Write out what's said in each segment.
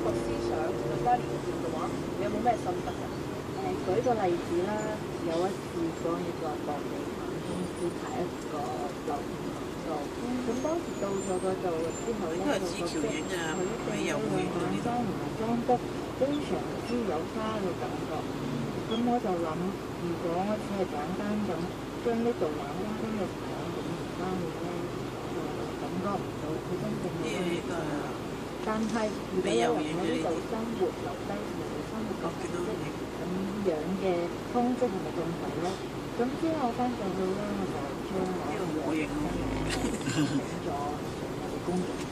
個思想更加連結嘅話，你有冇咩心得㗎？舉個例子啦，有一次幫一個博地產公司排一個樓盤廣告，咁當時到咗嗰度之後咧，就覺得佢嘅晚裝同埋裝得非常之有花嘅感覺。咁我就諗，如果我只係簡單咁將呢度冷冰冰嘅房整完翻去咧，就感覺唔到佢真正嘅溫度。但係如果有人喺呢度生活，留低同埋生活嘅痕跡，咁樣嘅方式係咪仲係咧？咁之後翻上去咧，我就將我嘅整咗我哋工作室，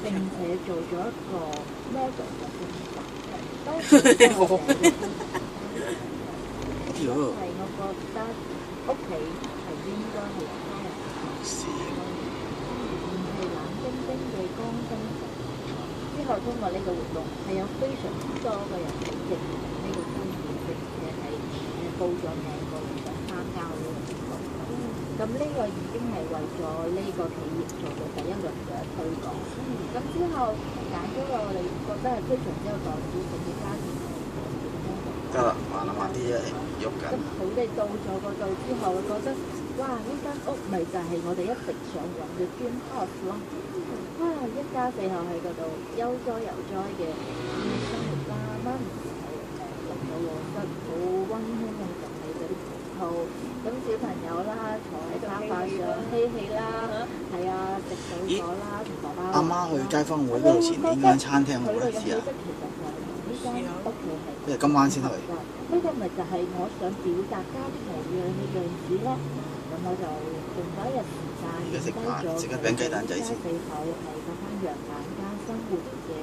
並且做咗一個 model 嘅風格。當時我係我覺得屋企係應該係有家人唔係冷冰冰嘅光燈。之後通過呢個活動係有非常之多嘅人嚟認同呢個觀點，並且係報咗名過嚟想參加呢個活動。咁呢個已經係為咗呢個企業做嘅第一輪嘅推廣。咁之後揀咗個我哋覺得係非常之有代表性嘅家庭嚟得啦，慢啦慢啲啫，喐緊。咁佢哋到咗嗰度之後，覺得哇！呢間屋咪就係我哋一直想揾嘅 dream house 咯。哇！一家四口喺嗰度悠哉悠哉嘅生活啦，媽咪就入咗卧室，好溫馨咁整理嗰啲葡萄，咁小朋友啦坐喺沙發上嬉戲啦，係啊，食水果啦，同爸爸。阿媽去街坊會嗰度前面間餐廳好啦，知啊？呢間屋企係。即係今晚先去。呢個咪就係我想表達家庭模樣嘅樣子咯。咁我就用咗一日時間影低咗一家四口係嗰間洋板間生活嘅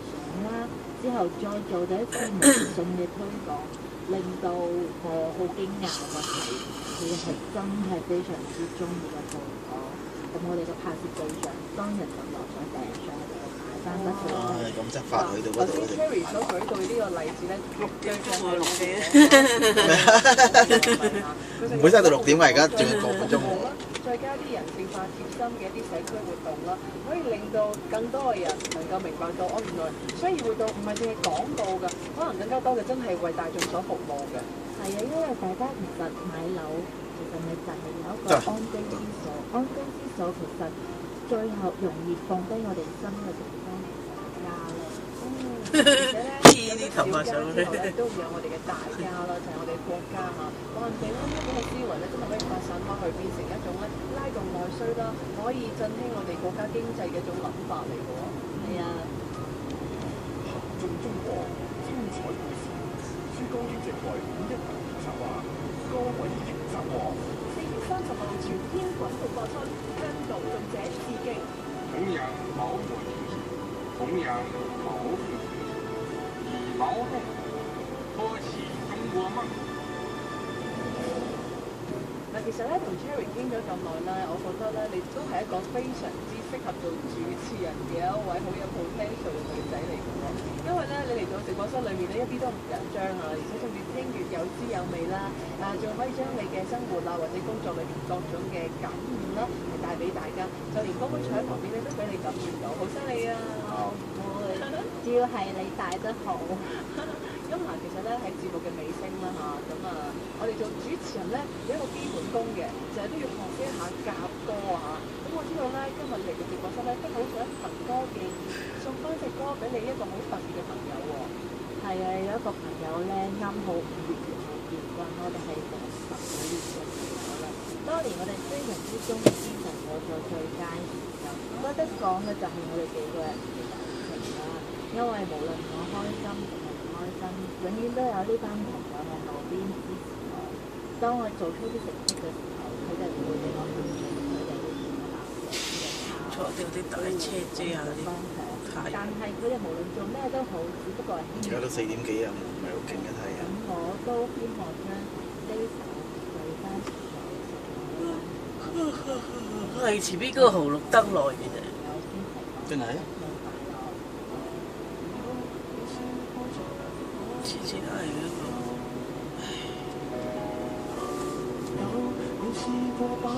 相啦，之後再做咗一次微信嘅推廣，令到我好驚訝嘅係，佢係真係非常之中意嘅做咗。咁我哋嘅拍攝對象當日就落咗訂上嚟。咁執法去到嗰度。頭先 Terry 所舉到呢個例子咧，6點鐘喎，6點。唔會收到6點㗎，而家仲要個鐘。再加啲人性化貼心嘅一啲社區活動啦，可以令到更多嘅人能夠明白到，原來商業活動唔係淨係廣告㗎，可能更加多嘅真係為大眾所服務嘅。係啊，因為大家其實買樓其實咪就係有一個安居之所，安居之所其實最後容易放低我哋心嘅地方其實係家咯。而且咧，有咗小家之後咧，都會有我哋嘅大家啦，就係我哋國家嚇。話唔定咧，呢種嘅思維咧，真係可以發散開去，變成一種咧拉動內需啦，可以振興我哋國家經濟嘅一種諗法嚟嘅喎。係啊。合眾中國，精彩故事。珠江經濟台5億元策劃，高偉傑策劃。4月30號全天滾動播出，向勞動者致敬。弘揚毛主席，弘揚毛主席，以勞動托起中國夢。嗱，其實咧同 Cherry 傾咗咁耐咧，我覺得咧你都係一個非常之適合做主持人嘅一位好有 potential 嘅女仔嚟嘅喎。因為咧你嚟到直播室裏面咧一啲都唔緊張啊，而且仲越聽越有滋有味啦。仲可以將你嘅生活啊或者工作裏面各種嘅感悟啦，係帶俾大家。就連嗰本彩旁邊咧都俾你感染到，好犀利啊！唔會，主要係你帶得好。咁嗱，其實咧喺節目嘅尾聲啦嚇，咁我哋做主持人咧有一個基本功嘅，就係都要學識一下夾歌啊。咁我知道咧，今日嚟嘅直播室咧都好想一憑歌寄意，送翻隻歌俾你一個好特別嘅朋友喎。係啊，有一個朋友咧啱好5月6號結婚，我哋係同10幾年嘅朋友啦。當年我哋非常之中意天神嗰個最佳時候，覺得講嘅就係我哋幾個人嘅感情啦。因為無論我開心定係唔開心，永遠都有呢班朋友喺後邊支持我。當我做出啲成績嘅時候，佢哋會俾我肯定，佢哋會俾我打氣，坐啲嗰啲大車車啊嗰啲方向。但係佢哋無論做咩都好，只不過係而家都4點幾啊，唔係好勁嘅太陽。咁我都希望將呢首為翻係前邊嗰個紅綠燈來嘅啫。真係？次次都係嗰個。有試過把